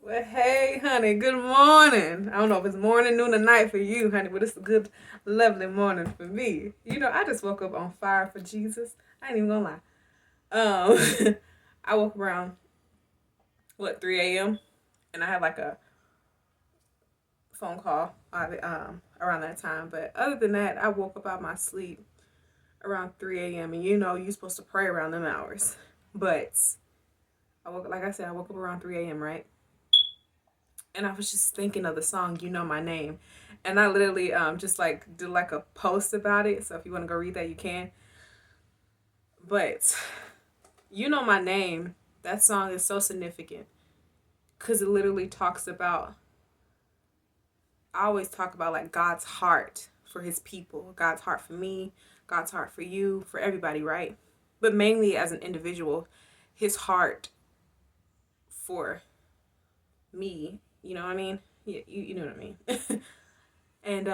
Well, hey, honey, good morning. I don't know if it's morning, noon, or night for you, honey, but it's a good, lovely morning for me. I just woke up on fire for Jesus. I ain't even gonna lie. I woke up around, 3 a.m., and I had like a phone call around that time. But other than that, I woke up out of my sleep around 3 a.m., and you're supposed to pray around them hours. But like I said, I woke up around 3 a.m., right? And I was just thinking of the song "You Know My Name," and I literally just like did like a post about it. So if you want to go read that, you can. But "You Know My Name," that song is so significant because it literally talks about. I always talk about like God's heart for His people, God's heart for me, God's heart for you, for everybody, right? But mainly as an individual, His heart for me. You know what I mean? You know what I mean. And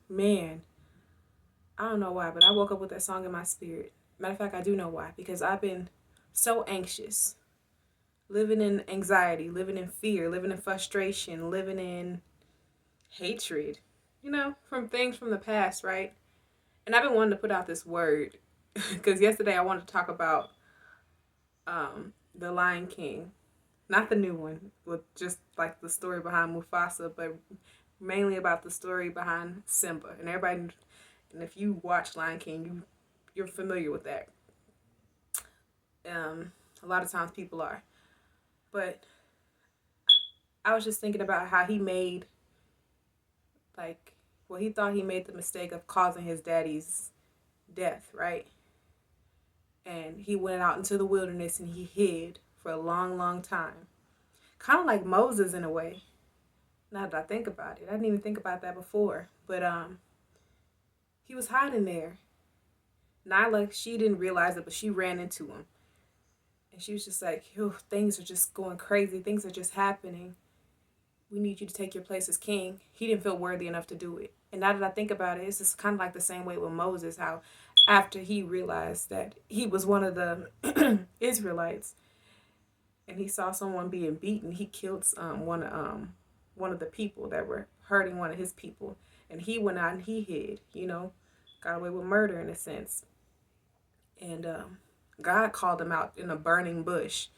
man, I don't know why, but I woke up with that song in my spirit. Matter of fact, I do know why. Because I've been so anxious, living in anxiety, living in fear, living in frustration, living in hatred, from things from the past, right? And I've been wanting to put out this word because yesterday I wanted to talk about The Lion King. Not the new one, with just like the story behind Mufasa, but mainly about the story behind Simba. And if you watch Lion King, you're familiar with that. A lot of times people are. But I was just thinking about how he made, like, well, he thought he made the mistake of causing his daddy's death, right? And he went out into the wilderness and he hid for a long, long time. Kind of like Moses in a way. Now that I think about it, I didn't even think about that before. But he was hiding there. Nyla, she didn't realize it, but she ran into him. And she was just like, oh, things are just going crazy. Things are just happening. We need you to take your place as king. He didn't feel worthy enough to do it. And now that I think about it, it's just kind of like the same way with Moses, how after he realized that he was one of the Israelites and he saw someone being beaten, he killed one of the people that were hurting one of his people. And he went out and he hid, got away with murder in a sense. And God called him out in a burning bush.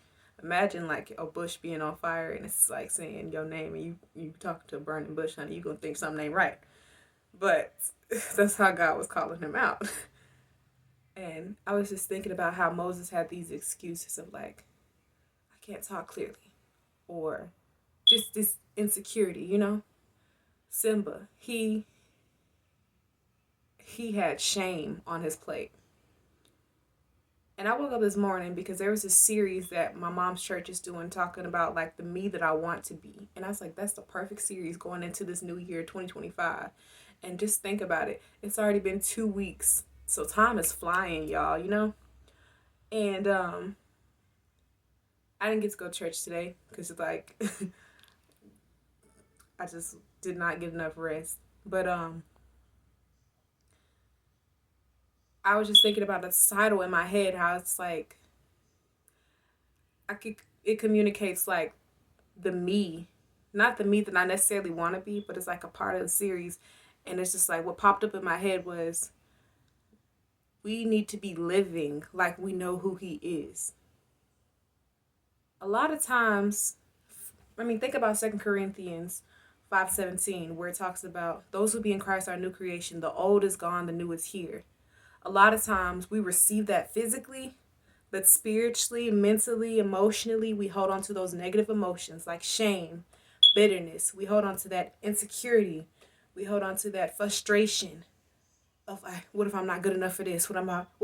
Imagine like a bush being on fire and it's like saying your name and you talking to a burning bush, honey, you gonna think something ain't right. But that's how God was calling him out. And I was just thinking about how Moses had these excuses of like, I can't talk clearly. Or just this insecurity. Simba, he had shame on his plate. And I woke up this morning because there was a series that my mom's church is doing talking about like the me that I want to be. And I was like, that's the perfect series going into this new year, 2025. And just think about it. It's already been 2 weeks. So time is flying, y'all. And I didn't get to go to church today because it's like I just did not get enough rest. But I was just thinking about the title in my head, how it's like it communicates like the me, not the me that I necessarily want to be, but it's like a part of the series. And it's just like what popped up in my head was we need to be living like we know who he is. A lot of times, I mean, think about 2 Corinthians 5:17, where it talks about those who be in Christ are a new creation. The old is gone, the new is here. A lot of times we receive that physically, but spiritually, mentally, emotionally, we hold on to those negative emotions like shame, bitterness. We hold on to that insecurity. We hold on to that frustration of what if I'm not good enough for this? What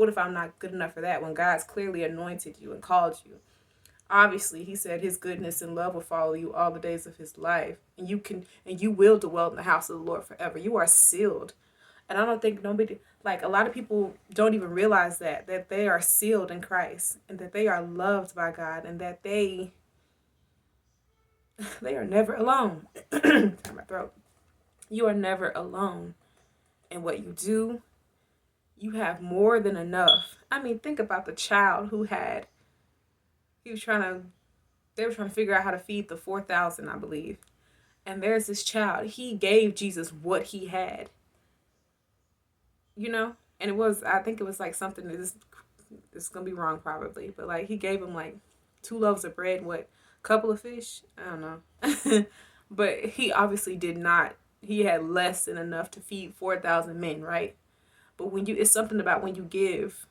if I'm not good enough for that? When God's clearly anointed you and called you. Obviously, he said his goodness and love will follow you all the days of his life. And you will dwell in the house of the Lord forever. You are sealed. And I don't think nobody, like a lot of people don't even realize that they are sealed in Christ and that they are loved by God and that they are never alone. My throat. You are never alone in what you do. You have more than enough. I mean, think about the child he was trying to They were trying to figure out how to feed the 4,000, I believe. And there's this child. He gave Jesus what he had. You know? And it was, I think it was like something that this is going to be wrong probably. But like he gave him like 2 loaves of bread, what, couple of fish? I don't know. But he obviously did not. He had less than enough to feed 4,000 men, right? But when you, it's something about when you give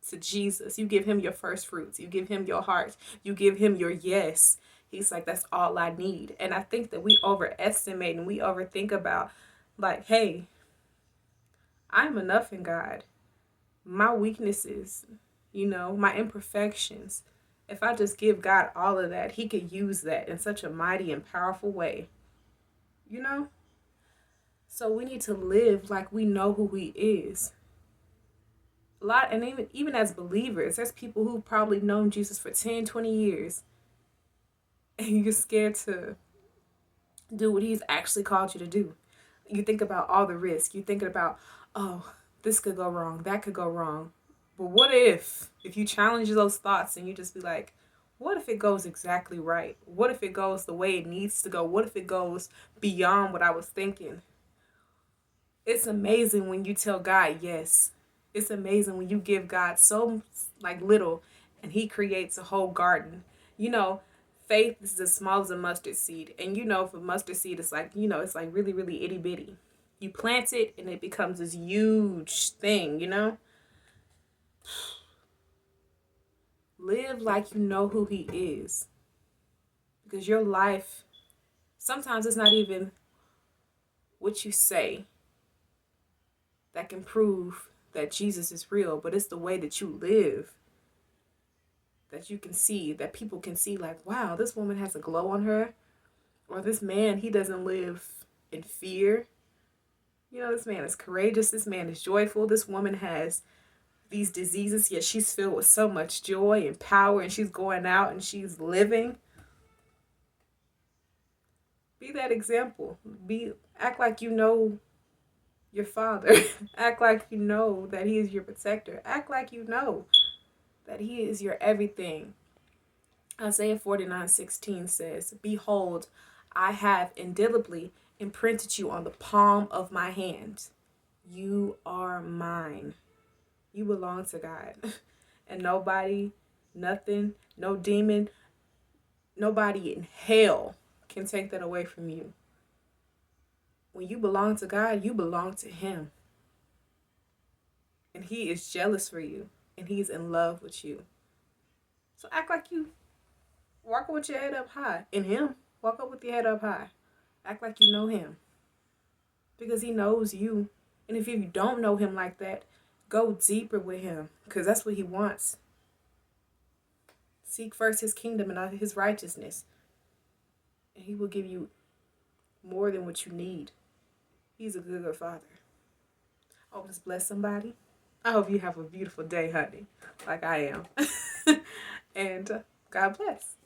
to Jesus, you give him your first fruits, you give him your heart, you give him your yes. He's like, that's all I need. And I think that we overestimate and we overthink about, like, hey, I'm enough in God. My weaknesses, you know, my imperfections. If I just give God all of that, he could use that in such a mighty and powerful way. You know? So we need to live like we know who he is. A lot, and even as believers, there's people who've probably known Jesus for 10, 20 years. And you're scared to do what he's actually called you to do. You think about all the risk. You're thinking about, oh, this could go wrong, that could go wrong. But what if you challenge those thoughts and you just be like, what if it goes exactly right? What if it goes the way it needs to go? What if it goes beyond what I was thinking? It's amazing when you tell God yes. It's amazing when you give God so like little and he creates a whole garden. You know, faith is as small as a mustard seed. And you know, for mustard seed, it's like, you know, it's like really, really itty bitty. You plant it and it becomes this huge thing, you know? Live like you know who he is. Because your life, sometimes it's not even what you say that can prove that Jesus is real, but it's the way that you live that you can see, that people can see, like, wow, this woman has a glow on her. Or this man, he doesn't live in fear. You know, this man is courageous. This man is joyful. This woman has these diseases, yet she's filled with so much joy and power, and she's going out and she's living. Be that example. Act like you know your father. Act like you know that he is your protector. Act like you know that he is your everything. Isaiah 49:16 says, behold, I have indelibly imprinted you on the palm of my hand. You are mine. You belong to God. And nobody, nothing, no demon, nobody in hell can take that away from you. When you belong to God, you belong to him. And he is jealous for you. And he's in love with you. So act like you walk with your head up high. In him, walk up with your head up high. Act like you know him. Because he knows you. And if you don't know him like that, go deeper with him. Because that's what he wants. Seek first his kingdom and his righteousness. And he will give you more than what you need. He's a good, good father. I hope this bless somebody. I hope you have a beautiful day, honey. Like I am. And God bless.